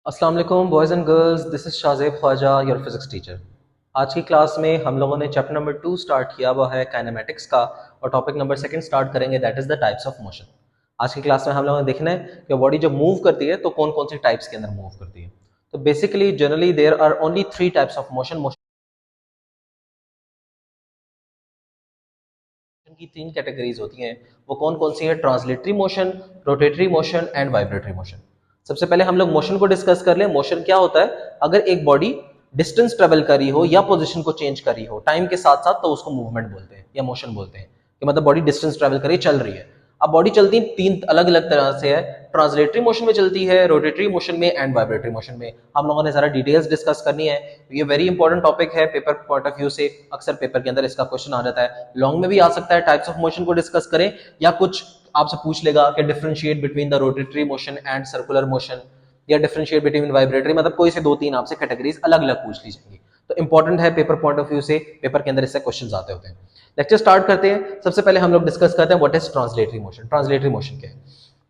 अस्सलाम वालेकुम boys and girls, this is Shazeb Khwaja, your physics teacher. आज की क्लास में हम लोगों ने चैप्टर नंबर 2 स्टार्ट किया हुआ है काइनेमेटिक्स का, और टॉपिक नंबर 2 स्टार्ट करेंगे, that is the types of motion. आज की क्लास में हम लोगों ने देखना है कि बॉडी जब मूव करती है तो कौन कौन से टाइप्स के अंदर मूव करती है। तो basically generally there are only 3 types of motion की 3 कैटेगरीज होती हैं। वो कौन कौन सी है? Translatory motion, rotatory motion and vibratory motion. सबसे पहले हम लोग मोशन को डिस्कस कर लें। मोशन क्या होता है? अगर एक बॉडी डिस्टेंस ट्रेवल करी हो या पोजीशन को चेंज करी हो टाइम के साथ साथ, तो उसको मूवमेंट बोलते हैं या मोशन बोलते हैं, कि मतलब बॉडी डिस्टेंस ट्रेवल करी, चल रही है। अब बॉडी चलती 3 अलग अलग तरह से है। ट्रांसलेटरी मोशन में चलती है, रोटेटरी मोशन में एंड वाइब्रेटरी मोशन में। हम लोगों ने सारा डिटेल्स डिस्कस करनी है। ये वेरी इंपॉर्टेंट टॉपिक है पेपर पॉइंट ऑफ व्यू से। अक्सर पेपर के अंदर इसका क्वेश्चन आ जाता है, लॉन्ग में भी आ सकता है। टाइप्स ऑफ मोशन को डिस्कस करें, या कुछ आपसे पूछ लेगा कि differentiate between the rotatory motion and circular motion, या डिफरेंशिएट बिटवीन वाइब्रेटरी, मतलब कोई से 2-3 आपसे कैटेगरीज अलग अलग पूछ ली जाएंगी। तो इंपॉर्टेंट है पेपर पॉइंट ऑफ व्यू से, पेपर के अंदर इससे क्वेश्चन आते होते हैं। लेक्चर स्टार्ट करते हैं। सबसे पहले हम लोग डिस्कस करते हैं what is translatory motion. Translatory motion क्या है?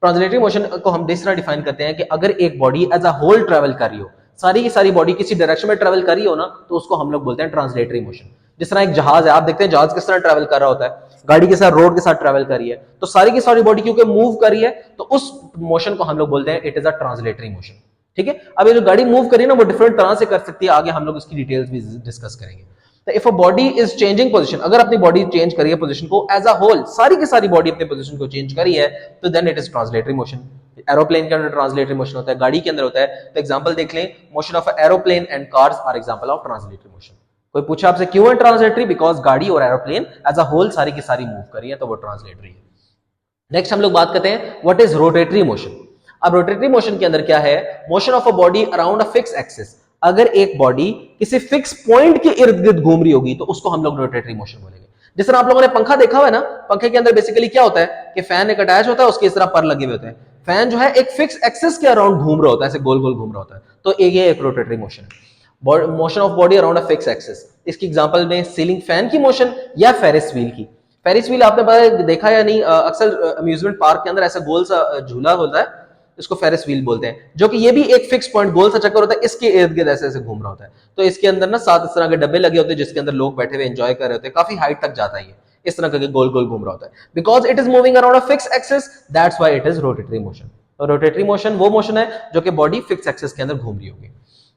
ट्रांसलेटरी मोशन को हम इस तरह डिफाइन करते हैं कि अगर एक body as a whole travel कर रही हो, सारी की सारी बॉडी किसी डायरेक्शन में ट्रेवल कर रही हो ना, तो उसको हम लोग बोलते हैं ट्रांसलेटरी मोशन। जिस तरह एक जहाज है, आप देखते हैं जहाज किस तरह ट्रेवल कर रहा होता है, गाड़ी के साथ रोड के साथ ट्रेवल कर रही है, तो सारी की सारी बॉडी क्योंकि मूव कर रही है, तो उस मोशन को हम लोग बोलते हैं it is a translatory motion. ठीक है। अब ये जो गाड़ी मूव करी ना, वो डिफरेंट तरह से कर सकती है, आगे हम लोग इसकी डिटेल्स भी डिस्कस करेंगे। तो if a body is changing position, अगर अपनी बॉडी चेंज करी है पोजीशन को एज अ होल, सारी की सारी बॉडी अपनी पोजीशन को चेंज करी है, तो then it is translatory motion. Aeroplane के अंदर ट्रांसलेटरी मोशन होता है, गाड़ी के अंदर होता है। तो एग्जांपल देख लें, motion of aeroplane and cars are example of translatory motion. कोई पूछा आपसे क्यों है ट्रांसलेटरी? बिकॉज गाड़ी और एरोप्लेन एज अ होल सारी की सारी मूव करी है, तो वो ट्रांसलेटरी है। नेक्स्ट हम लोग बात करते हैं व्हाट इज रोटेटरी मोशन। अब रोटेटरी मोशन के अंदर क्या है? Motion of a body around a fix axis. अगर एक बॉडी किसी फिक्स पॉइंट के इर्द गिर्द घूम रही होगी, तो उसको हम लोग रोटेटरी मोशन बोलेंगे। जिस तरह आप लोगों ने पंखा देखा हुआ है ना, पंखे के अंदर बेसिकली क्या होता है कि फैन एक अटैच होता है, उसके इस तरह पर लगे हुए होते हैं। फैन जो है एक फिक्स एक्सिस के अराउंड घूम रहा होता है, ऐसे गोल गोल घूम रहा होता है, तो ये एक रोटेटरी मोशन है। Motion of body around a fix axis, इसकी एग्जांपल में सीलिंग फैन की मोशन या फेरिस व्हील की। फेरिस व्हील आपने देखा या नहीं? अक्सर अम्यूजमेंट पार्क के अंदर ऐसा गोल सा झूला होता है, इसको फेरिस व्हील बोलते हैं, जो कि ये भी एक फिक्स पॉइंट गोल सा चक्कर होता है, इसके इर्द गिर्द ऐसे ऐसे घूम रहा होता है। तो इसके अंदर ना 7 इस तरह के डब्बे लगे होते हैं, जिसके अंदर लोग बैठे हुए एंजॉय कर रहे होते हैं, काफी हाइट तक जाता है ये, इस तरह करके गोल गोल घूम रहा होता है। Because it is moving around a fix axis, that's why it is rotatory motion. तो रोटेटरी मोशन वो मोशन है जो कि बॉडी फिक्स एक्सिस के अंदर घूम रही होगी।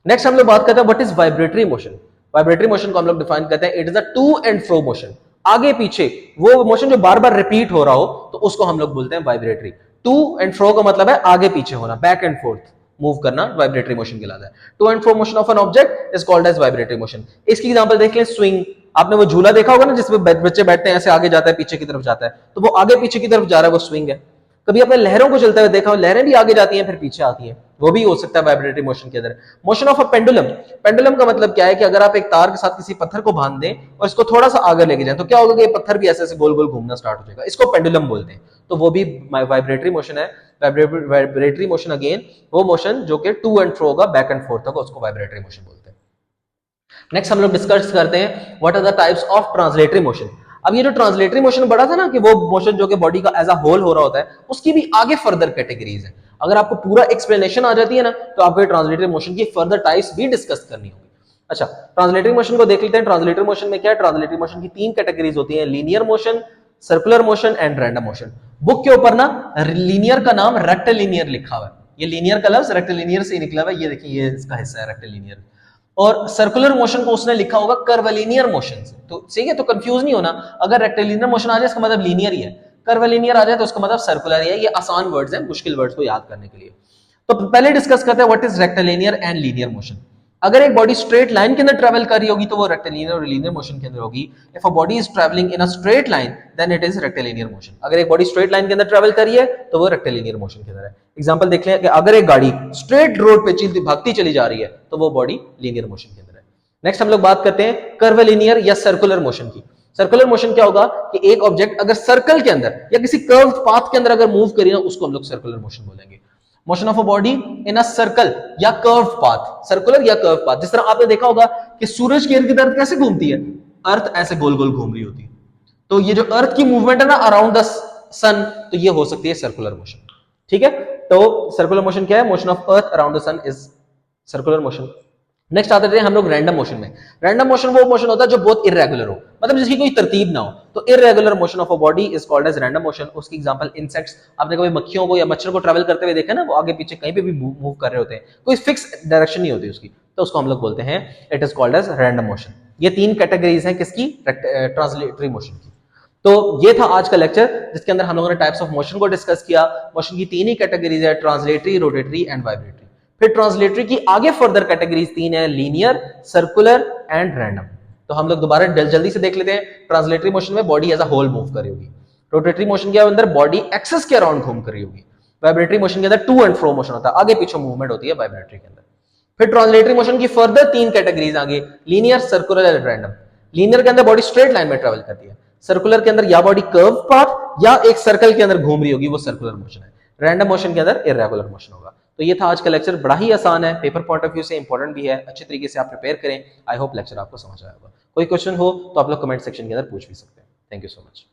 नेक्स्ट हम लोग बात करते हैं what is vibratory motion. Vibratory motion को हम लोग डिफाइन करते हैं, it is a to and fro motion. आगे पीछे वो मोशन जो बार बार रिपीट हो रहा हो, तो उसको हम लोग बोलते हैं वाइब्रेटरी। टू एंड फ्रो का मतलब है आगे पीछे होना, बैक एंड फोर्थ मूव करना, वाइब्रेटरी मोशन कहलाता है। To and fro motion of an object is called as vibratory motion. इसकी एग्जांपल देख लें, स्विंग। आपने वो झूला देखा होगा ना, जिसमें बच्चे बैठते हैं, ऐसे आगे जाता है पीछे की तरफ जाता है, तो वो आगे पीछे की तरफ जा रहा है, वो स्विंग है। कभी आपने लहरों को चलते हुए देखा हो, लहरें भी आगे जाती हैं फिर पीछे आती हैं, वो भी हो सकता है वाइब्रेटरी मोशन के अंदर। Motion of a pendulum. Pendulum का मतलब क्या है कि अगर आप एक तार के साथ किसी पत्थर को बांध दें और इसको थोड़ा सा आगे लेके जाएं, तो क्या होगा कि ये पत्थर भी ऐसे ऐसे गोल गोल घूमना स्टार्ट हो जाएगा, इसको पेंडुलम बोलते हैं। तो वो भी वाइब्रेटरी मोशन है। वाइब्रेटरी मोशन अगेन वो मोशन जो कि टू एंड फ्रो होगा, बैक एंड फोर्थ होगा, उसको वाइब्रेटरी मोशन बोलते हैं। नेक्स्ट हम लोग डिस्कस करते हैं what are the types of translatory motion. अब ये जो ट्रांसलेटरी मोशन बड़ा था ना, कि वो मोशन जो कि बॉडी का एज अ होल हो रहा होता है, उसकी भी आगे फर्दर कैटेगरीज है। अगर आपको पूरा एक्सप्लेनेशन आ जाती है ना, तो आपको ट्रांसलेटरी मोशन की फर्दर टाइप्स भी डिस्कस करनी होगी। अच्छा, ट्रांसलेटरी मोशन को देख लेते हैं। ट्रांसलेटरी मोशन में क्या है? ट्रांसलेटरी मोशन की 3 कैटेगरीज होती है, linear motion, circular motion and random motion. Book के ऊपर ना लीनियर का नाम रेक्टिलिनियर लिखा हुआ है, ये लीनियर का लफ्ज रेक्टिलिनियर से ही निकला हुआ है, ये देखिए ये इसका हिस्सा है रेक्टिलिनियर। और सर्कुलर मोशन को उसने लिखा होगा कर्वलिनियर मोशन से। तो सही है, तो कंफ्यूज नहीं होना। अगर रेक्टिलिनियर मोशन आ जाए इसका मतलब लीनियर ही है, कर्वलिनियर आ जाए तो उसका मतलब सर्कुलर ही है। ये आसान वर्ड्स हैं मुश्किल वर्ड्स को याद करने के लिए। तो पहले डिस्कस करते हैं what is rectilinear and linear motion. अगर एक बॉडी स्ट्रेट लाइन के अंदर ट्रेवल कर रही होगी, तो वो रेक्टिलिनियर और लीनियर मोशन के अंदर होगी। If a body is travelling in a straight line, then it is rectilinear motion. अगर एक बॉडी स्ट्रेट लाइन के अंदर ट्रेवल कर रही है, तो वो रेक्टिलिनियर मोशन के अंदर है। एग्जांपल देख लें कि अगर एक गाड़ी स्ट्रेट रोड पे चलती भागती चली जा रही है, तो वो बॉडी लीनियर मोशन के अंदर है। नेक्स्ट हम लोग बात करते हैं कर्वलिनियर या सर्कुलर मोशन की। सर्कुलर मोशन क्या होगा कि एक ऑब्जेक्ट अगर सर्कल के अंदर या किसी कर्व पाथ के अंदर अगर मूव करी ना, उसको हम लोग सर्कुलर मोशन बोलेंगे। Motion of a body in a circle या कर्व पाथ, सर्कुलर या कर्व पाथ। जिस तरह आपने देखा होगा कि सूरज के इर्द गिर्द कैसे घूमती है, अर्थ ऐसे गोल गोल घूम रही होती है। तो ये जो अर्थ की मूवमेंट है ना अराउंड द सन, तो ये हो सकती है सर्कुलर मोशन। ठीक है, तो सर्कुलर मोशन क्या है? Motion of earth around the sun is circular motion. Next आते थे हम लोग रैंडम मोशन में। रैंडम मोशन वो मोशन होता है जो बहुत इरेगुलर हो, मतलब जिसकी कोई तरतीब ना हो, तो irregular motion of a body is called as random motion. उसकी एग्जांपल इंसेक्ट्स, आपने कभी मक्खियों को या मच्छर को ट्रैवल करते हुए देखा ना, वो आगे पीछे कहीं पे भी मूव कर रहे होते हैं, कोई फिक्स डायरेक्शन नहीं होती उसकी, तो उसको हम लोग बोलते हैं it is called as random motion. ये तीन कैटेगरीज हैं किसकी, ट्रांसलेटरी मोशन की। तो ये था आज का लेक्चर जिसके अंदर हम लोगों ने टाइप्स ऑफ मोशन को डिस्कस किया। मोशन की तीन ही कैटेगरीज है, ट्रांसलेटरी, रोटेटरी एंड वाइब्रेटरी। फिर ट्रांसलेटरी की आगे फर्दर कैटेगरीज तीन है, लीनियर, सर्कुलर एंड रैंडम। तो हम लोग दोबारा जल्दी से देख लेते हैं। ट्रांसलेटरी मोशन में body as a whole move कर रही होगी। रोटेटरी मोशन के अंदर बॉडी एक्सिस के अराउंड घूम कर रही होगी। वाइब्रेटरी मोशन के अंदर टू एंड फ्रो मोशन होता है, आगे पीछे मूवमेंट होती है वाइब्रेटरी के अंदर। फिर ट्रांसलेटरी मोशन की फर्दर तीन कैटेगरीज आगे, linear, circular and random. Linear के अंदर बॉडी स्ट्रेट लाइन में ट्रेवल करती है। सर्कुलर के अंदर या बॉडी कर्व पाथ या एक सर्कल के अंदर घूम रही होगी, वो सर्कुलर मोशन है। रैंडम मोशन के अंदर इरेगुलर मोशन होगा। तो ये था आज का लेक्चर, बड़ा ही आसान है, पेपर पॉइंट ऑफ व्यू से इंपॉर्टेंट भी है, अच्छे तरीके से आप प्रिपेयर करें। आई होप लेक्चर आपको समझ आया होगा। कोई क्वेश्चन हो तो आप लोग कमेंट सेक्शन के अंदर पूछ भी सकते हैं। Thank you so much.